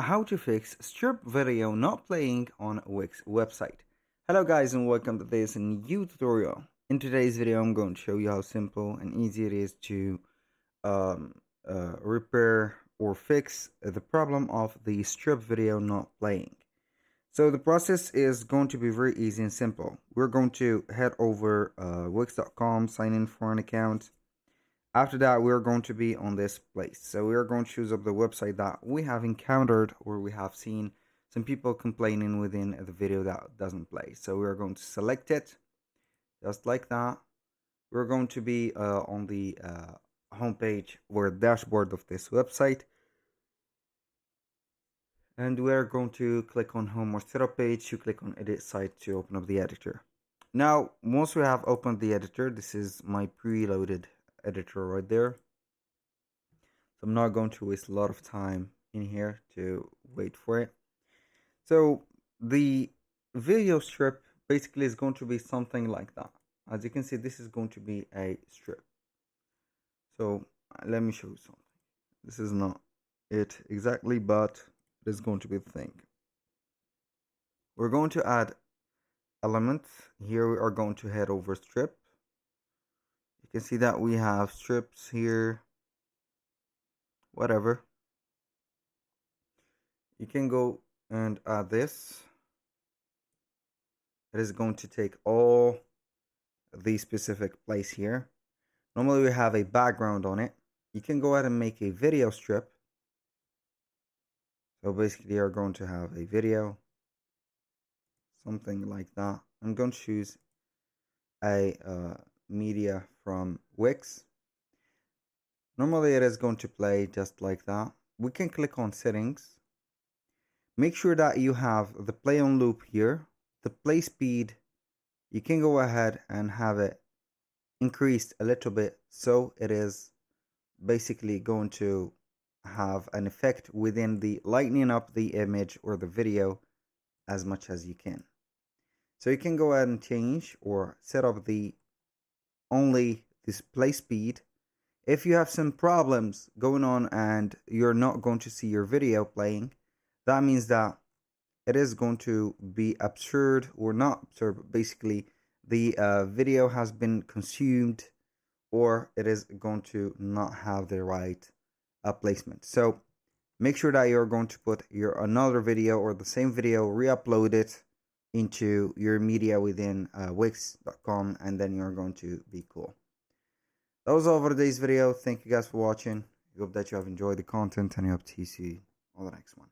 How to fix strip video not playing on Wix website. Hello guys and welcome to this new tutorial. In today's video I'm going to show you how simple and easy it is to um, repair or fix the problem of the strip video not playing. So the process is going to be very easy and simple. We're going to head over wix.com, sign in for an account. After that, we're going to be on this place. So we're going to choose up the website that we have encountered or we have seen some people complaining within the video that doesn't play. So we're going to select it just like that. We're going to be on the homepage or dashboard of this website. And we're going to click on home or setup page. You click on edit site to open up the editor. Now, once we have opened the editor, this is my preloaded editor right there. So I'm not going to waste a lot of time in here to wait for it. So the video strip basically is going to be something like that. As you can see, this is going to be a strip. So let me show you something. This is not it exactly, but it is going to be the thing. We're going to add elements. Here we are going to head over strip. You can see that we have strips here, whatever. You can go and add this. It is going to take all the specific place here. Normally we have a background on it. You can go ahead and make a video strip. So basically you're going to have a video, something like that. I'm going to choose a media from Wix. Normally it is going to play just like that. We can click on settings. Make sure that you have the play on loop here. The play speed, you can go ahead and have it increased a little bit, so it is basically going to have an effect within the lightening up the image or the video as much as you can. So you can go ahead and change or set up the only display speed. If you have some problems going on and you're not going to see your video playing, that means that it is going to be absurd or not absurd, but basically the video has been consumed or it is going to not have the right placement. So make sure that you're going to put your another video or the same video, re-upload it into your media within wix.com, and then you're going to be cool. That was all for today's video. Thank you guys for watching. I hope that you have enjoyed the content, and I hope to see you on the next one.